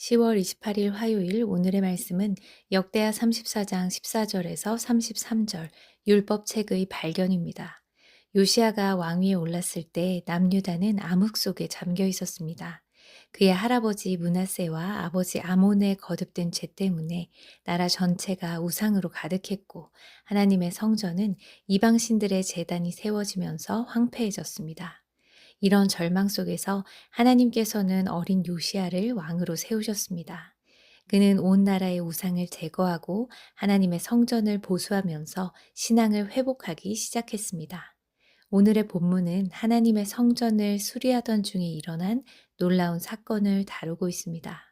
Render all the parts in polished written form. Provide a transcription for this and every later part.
10월 28일 화요일 오늘의 말씀은 역대하 34장 14절에서 33절 율법책의 발견입니다. 요시아가 왕위에 올랐을 때 남유다는 암흑 속에 잠겨 있었습니다. 그의 할아버지 므낫세와 아버지 아몬의 거듭된 죄 때문에 나라 전체가 우상으로 가득했고 하나님의 성전은 이방신들의 제단이 세워지면서 황폐해졌습니다. 이런 절망 속에서 하나님께서는 어린 요시아를 왕으로 세우셨습니다. 그는 온 나라의 우상을 제거하고 하나님의 성전을 보수하면서 신앙을 회복하기 시작했습니다. 오늘의 본문은 하나님의 성전을 수리하던 중에 일어난 놀라운 사건을 다루고 있습니다.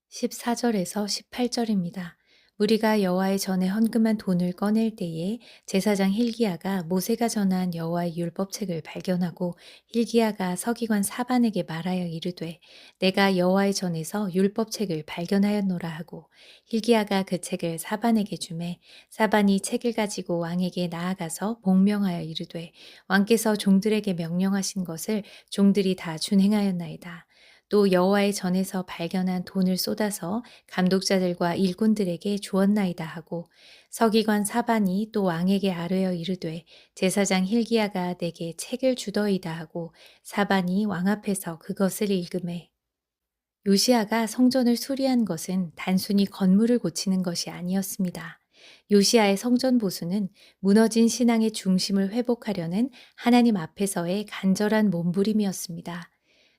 14절에서 18절입니다. 우리가 여호와의 전에 헌금한 돈을 꺼낼 때에 제사장 힐기야가 모세가 전한 여호와의 율법책을 발견하고 힐기야가 서기관 사반에게 말하여 이르되 내가 여호와의 전에서 율법책을 발견하였노라 하고 힐기야가 그 책을 사반에게 주매 사반이 책을 가지고 왕에게 나아가서 복명하여 이르되 왕께서 종들에게 명령하신 것을 종들이 다 준행하였나이다. 또 여호와의 전에서 발견한 돈을 쏟아서 감독자들과 일꾼들에게 주었나이다 하고 서기관 사반이 또 왕에게 아뢰어 이르되 제사장 힐기야가 내게 책을 주더이다 하고 사반이 왕 앞에서 그것을 읽음에 요시아가 성전을 수리한 것은 단순히 건물을 고치는 것이 아니었습니다. 요시아의 성전 보수는 무너진 신앙의 중심을 회복하려는 하나님 앞에서의 간절한 몸부림이었습니다.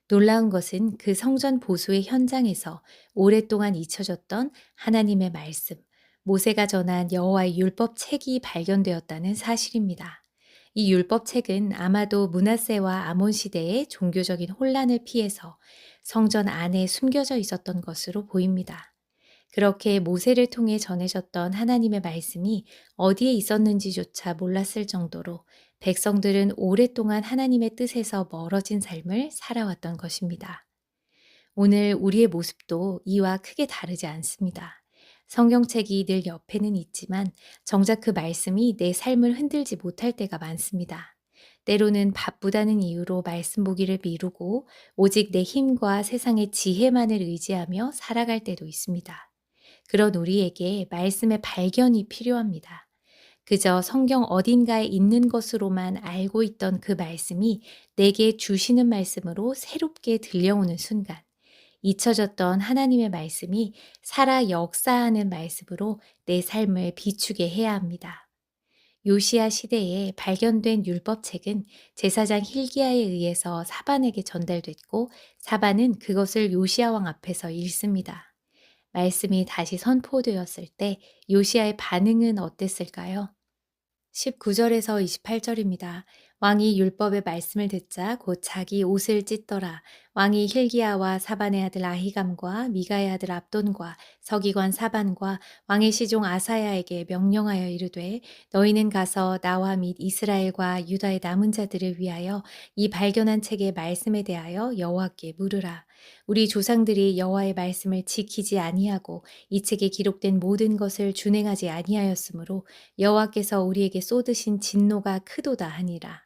놀라운 것은 그 성전 보수의 현장에서 오랫동안 잊혀졌던 하나님의 말씀, 모세가 전한 여호와의 율법 책이 발견되었다는 사실입니다. 이 율법 책은 아마도 므낫세와 아몬 시대의 종교적인 혼란을 피해서 성전 안에 숨겨져 있었던 것으로 보입니다. 그렇게 모세를 통해 전해졌던 하나님의 말씀이 어디에 있었는지조차 몰랐을 정도로 백성들은 오랫동안 하나님의 뜻에서 멀어진 삶을 살아왔던 것입니다. 오늘 우리의 모습도 이와 크게 다르지 않습니다. 성경책이 늘 옆에는 있지만 정작 그 말씀이 내 삶을 흔들지 못할 때가 많습니다. 때로는 바쁘다는 이유로 말씀 보기를 미루고 오직 내 힘과 세상의 지혜만을 의지하며 살아갈 때도 있습니다. 그런 우리에게 말씀의 발견이 필요합니다. 그저 성경 어딘가에 있는 것으로만 알고 있던 그 말씀이 내게 주시는 말씀으로 새롭게 들려오는 순간, 잊혀졌던 하나님의 말씀이 살아 역사하는 말씀으로 내 삶을 비추게 해야 합니다. 요시야 시대에 발견된 율법책은 제사장 힐기야에 의해서 사반에게 전달됐고 사반은 그것을 요시야 왕 앞에서 읽습니다. 말씀이 다시 선포되었을 때 요시야의 반응은 어땠을까요? 19절에서 28절입니다. 왕이 율법의 말씀을 듣자 곧 자기 옷을 찢더라. 왕이 힐기야와 사반의 아들 아히감과 미가의 아들 압돈과 서기관 사반과 왕의 시종 아사야에게 명령하여 이르되 너희는 가서 나와 및 이스라엘과 유다의 남은 자들을 위하여 이 발견한 책의 말씀에 대하여 여호와께 물으라. 우리 조상들이 여호와의 말씀을 지키지 아니하고 이 책에 기록된 모든 것을 준행하지 아니하였으므로 여호와께서 우리에게 쏟으신 진노가 크도다 하니라.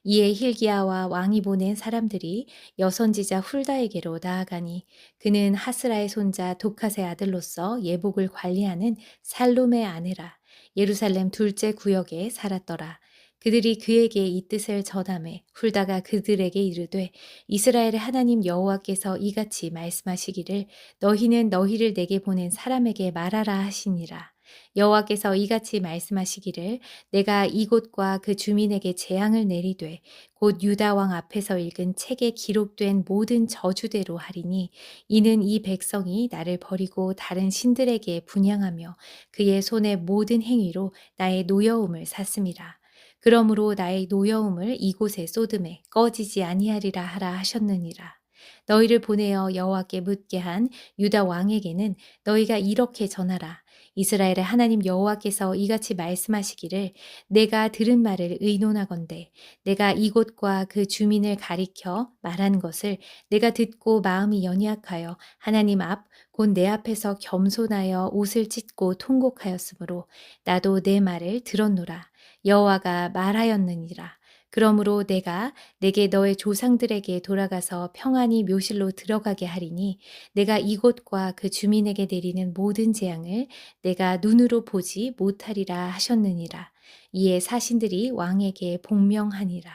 이에 힐기야와 왕이 보낸 사람들이 여선지자 훌다에게로 나아가니 그는 하스라의 손자 도카의 아들로서 예복을 관리하는 살롬의 아내라. 예루살렘 둘째 구역에 살았더라. 그들이 그에게 이 뜻을 전하매 훌다가 그들에게 이르되 이스라엘의 하나님 여호와께서 이같이 말씀하시기를 너희는 너희를 내게 보낸 사람에게 말하라 하시니라. 여호와께서 이같이 말씀하시기를 내가 이곳과 그 주민에게 재앙을 내리되 곧 유다 왕 앞에서 읽은 책에 기록된 모든 저주대로 하리니 이는 이 백성이 나를 버리고 다른 신들에게 분향하며 그의 손의 모든 행위로 나의 노여움을 샀음이라. 그러므로 나의 노여움을 이곳에 쏟음에 꺼지지 아니하리라 하라 하셨느니라. 너희를 보내어 여호와께 묻게 한 유다 왕에게는 너희가 이렇게 전하라. 이스라엘의 하나님 여호와께서 이같이 말씀하시기를 내가 들은 말을 의논하건대 내가 이곳과 그 주민을 가리켜 말한 것을 내가 듣고 마음이 연약하여 하나님 앞 곧 내 앞에서 겸손하여 옷을 찢고 통곡하였으므로 나도 내 말을 들었노라. 여호와가 말하였느니라. 그러므로 내가 내게 너의 조상들에게 돌아가서 평안히 묘실로 들어가게 하리니 내가 이곳과 그 주민에게 내리는 모든 재앙을 내가 눈으로 보지 못하리라 하셨느니라. 이에 사신들이 왕에게 복명하니라.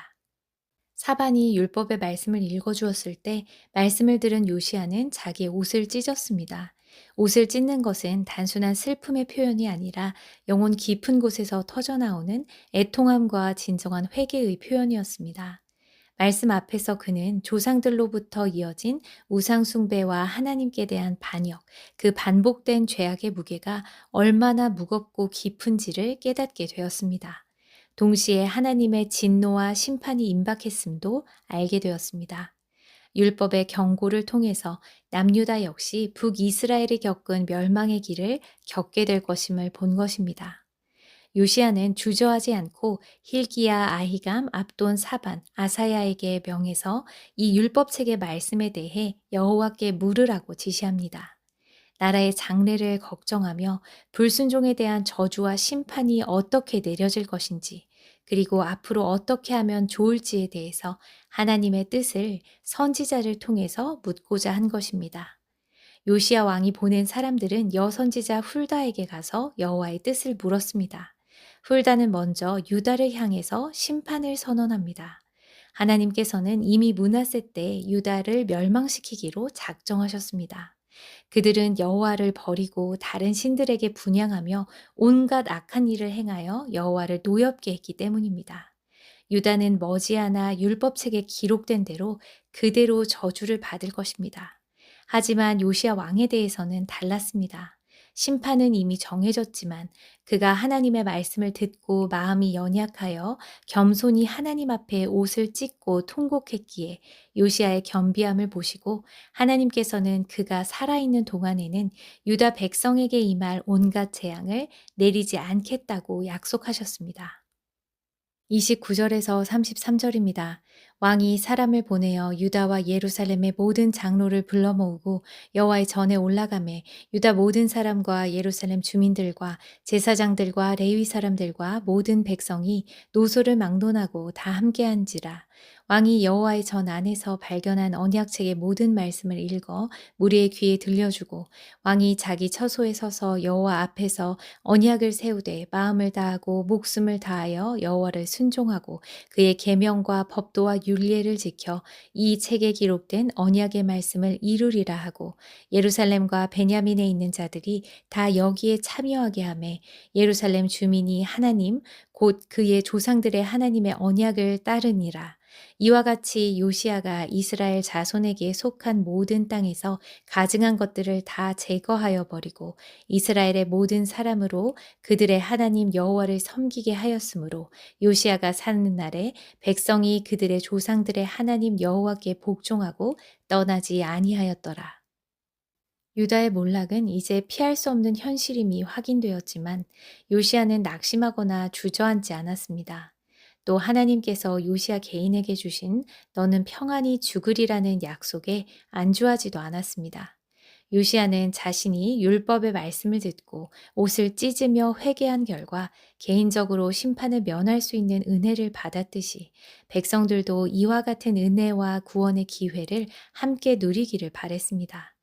사반이 율법의 말씀을 읽어주었을 때 말씀을 들은 요시아는 자기의 옷을 찢었습니다. 옷을 찢는 것은 단순한 슬픔의 표현이 아니라 영혼 깊은 곳에서 터져나오는 애통함과 진정한 회개의 표현이었습니다. 말씀 앞에서 그는 조상들로부터 이어진 우상숭배와 하나님께 대한 반역, 그 반복된 죄악의 무게가 얼마나 무겁고 깊은지를 깨닫게 되었습니다. 동시에 하나님의 진노와 심판이 임박했음도 알게 되었습니다. 율법의 경고를 통해서 남유다 역시 북이스라엘이 겪은 멸망의 길을 겪게 될 것임을 본 것입니다. 요시아는 주저하지 않고 힐기야, 아히감, 압돈, 사반, 아사야에게 명해서 이 율법책의 말씀에 대해 여호와께 물으라고 지시합니다. 나라의 장래를 걱정하며 불순종에 대한 저주와 심판이 어떻게 내려질 것인지, 그리고 앞으로 어떻게 하면 좋을지에 대해서 하나님의 뜻을 선지자를 통해서 묻고자 한 것입니다. 요시야 왕이 보낸 사람들은 여선지자 훌다에게 가서 여호와의 뜻을 물었습니다. 훌다는 먼저 유다를 향해서 심판을 선언합니다. 하나님께서는 이미 므낫세 때 유다를 멸망시키기로 작정하셨습니다. 그들은 여호와를 버리고 다른 신들에게 분향하며 온갖 악한 일을 행하여 여호와를 노엽게 했기 때문입니다. 유다는 머지않아 율법책에 기록된 대로 그대로 저주를 받을 것입니다. 하지만 요시야 왕에 대해서는 달랐습니다. 심판은 이미 정해졌지만 그가 하나님의 말씀을 듣고 마음이 연약하여 겸손히 하나님 앞에 옷을 찢고 통곡했기에 요시야의 겸비함을 보시고 하나님께서는 그가 살아있는 동안에는 유다 백성에게 임할 온갖 재앙을 내리지 않겠다고 약속하셨습니다. 29절에서 33절입니다. 왕이 사람을 보내어 유다와 예루살렘의 모든 장로를 불러 모으고 여호와의 전에 올라가매 유다 모든 사람과 예루살렘 주민들과 제사장들과 레위 사람들과 모든 백성이 노소를 막론하고 다 함께한지라. 왕이 여호와의 전 안에서 발견한 언약책의 모든 말씀을 읽어 무리의 귀에 들려주고 왕이 자기 처소에 서서 여호와 앞에서 언약을 세우되 마음을 다하고 목숨을 다하여 여호와를 순종하고 그의 계명과 법도와 율례를 지켜 이 책에 기록된 언약의 말씀을 이루리라 하고 예루살렘과 베냐민에 있는 자들이 다 여기에 참여하게 하매 예루살렘 주민이 하나님 곧 그의 조상들의 하나님의 언약을 따르니라. 이와 같이 요시아가 이스라엘 자손에게 속한 모든 땅에서 가증한 것들을 다 제거하여 버리고 이스라엘의 모든 사람으로 그들의 하나님 여호와를 섬기게 하였으므로 요시아가 사는 날에 백성이 그들의 조상들의 하나님 여호와께 복종하고 떠나지 아니하였더라. 유다의 몰락은 이제 피할 수 없는 현실임이 확인되었지만 요시아는 낙심하거나 주저앉지 않았습니다. 또 하나님께서 요시아 개인에게 주신 너는 평안히 죽으리라는 약속에 안주하지도 않았습니다. 요시아는 자신이 율법의 말씀을 듣고 옷을 찢으며 회개한 결과 개인적으로 심판을 면할 수 있는 은혜를 받았듯이 백성들도 이와 같은 은혜와 구원의 기회를 함께 누리기를 바랬습니다.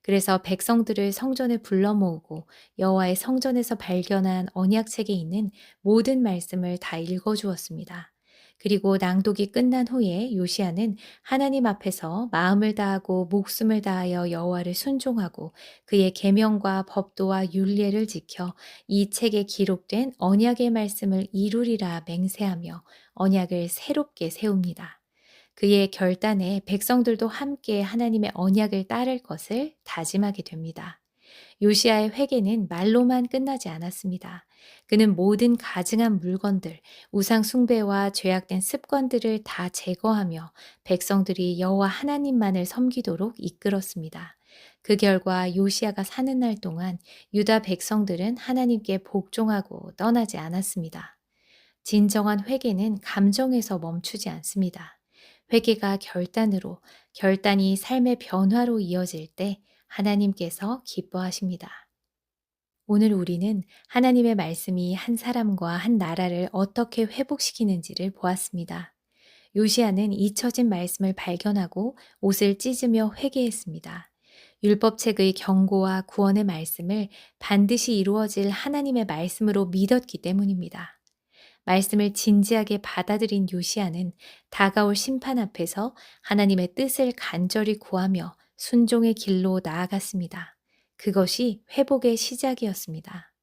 그래서 백성들을 성전에 불러 모으고 여호와의 성전에서 발견한 언약책에 있는 모든 말씀을 다 읽어 주었습니다. 그리고 낭독이 끝난 후에 요시아는 하나님 앞에서 마음을 다하고 목숨을 다하여 여호와를 순종하고 그의 계명과 법도와 율례를 지켜 이 책에 기록된 언약의 말씀을 이루리라 맹세하며 언약을 새롭게 세웁니다. 그의 결단에 백성들도 함께 하나님의 언약을 따를 것을 다짐하게 됩니다. 요시아의 회개는 말로만 끝나지 않았습니다. 그는 모든 가증한 물건들, 우상 숭배와 죄악된 습관들을 다 제거하며 백성들이 여호와 하나님만을 섬기도록 이끌었습니다. 그 결과 요시아가 사는 날 동안 유다 백성들은 하나님께 복종하고 떠나지 않았습니다. 진정한 회개는 감정에서 멈추지 않습니다. 회개가 결단으로, 결단이 삶의 변화로 이어질 때 하나님께서 기뻐하십니다. 오늘 우리는 하나님의 말씀이 한 사람과 한 나라를 어떻게 회복시키는지를 보았습니다. 요시아는 잊혀진 말씀을 발견하고 옷을 찢으며 회개했습니다. 율법책의 경고와 구원의 말씀을 반드시 이루어질 하나님의 말씀으로 믿었기 때문입니다. 말씀을 진지하게 받아들인 요시아는 다가올 심판 앞에서 하나님의 뜻을 간절히 구하며 순종의 길로 나아갔습니다. 그것이 회복의 시작이었습니다.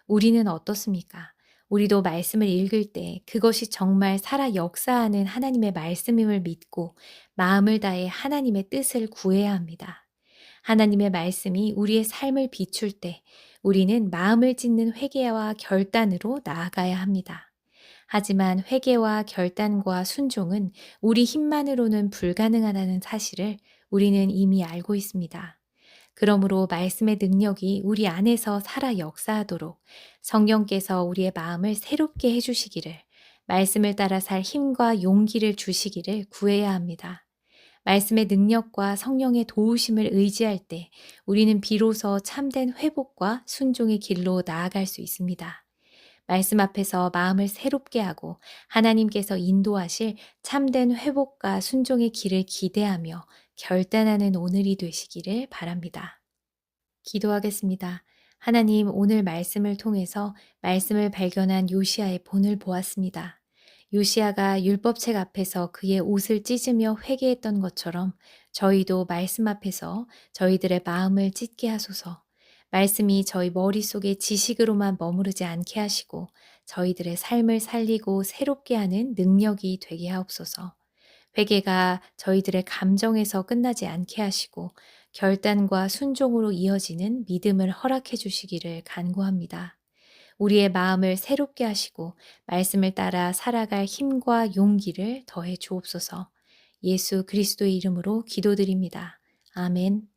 우리는 어떻습니까? 우리도 말씀을 읽을 때 그것이 정말 살아 역사하는 하나님의 말씀임을 믿고 마음을 다해 하나님의 뜻을 구해야 합니다. 하나님의 말씀이 우리의 삶을 비출 때 우리는 마음을 찢는 회개와 결단으로 나아가야 합니다. 하지만 회개와 결단과 순종은 우리 힘만으로는 불가능하다는 사실을 우리는 이미 알고 있습니다. 그러므로 말씀의 능력이 우리 안에서 살아 역사하도록 성령께서 우리의 마음을 새롭게 해주시기를, 말씀을 따라 살 힘과 용기를 주시기를 구해야 합니다. 말씀의 능력과 성령의 도우심을 의지할 때 우리는 비로소 참된 회복과 순종의 길로 나아갈 수 있습니다. 말씀 앞에서 마음을 새롭게 하고 하나님께서 인도하실 참된 회복과 순종의 길을 기대하며 결단하는 오늘이 되시기를 바랍니다. 기도하겠습니다. 하나님, 오늘 말씀을 통해서 말씀을 발견한 요시아의 본을 보았습니다. 요시아가 율법책 앞에서 그의 옷을 찢으며 회개했던 것처럼 저희도 말씀 앞에서 저희들의 마음을 찢게 하소서. 말씀이 저희 머릿속에 지식으로만 머무르지 않게 하시고 저희들의 삶을 살리고 새롭게 하는 능력이 되게 하옵소서. 회개가 저희들의 감정에서 끝나지 않게 하시고 결단과 순종으로 이어지는 믿음을 허락해 주시기를 간구합니다. 우리의 마음을 새롭게 하시고 말씀을 따라 살아갈 힘과 용기를 더해 주옵소서. 예수 그리스도의 이름으로 기도드립니다. 아멘.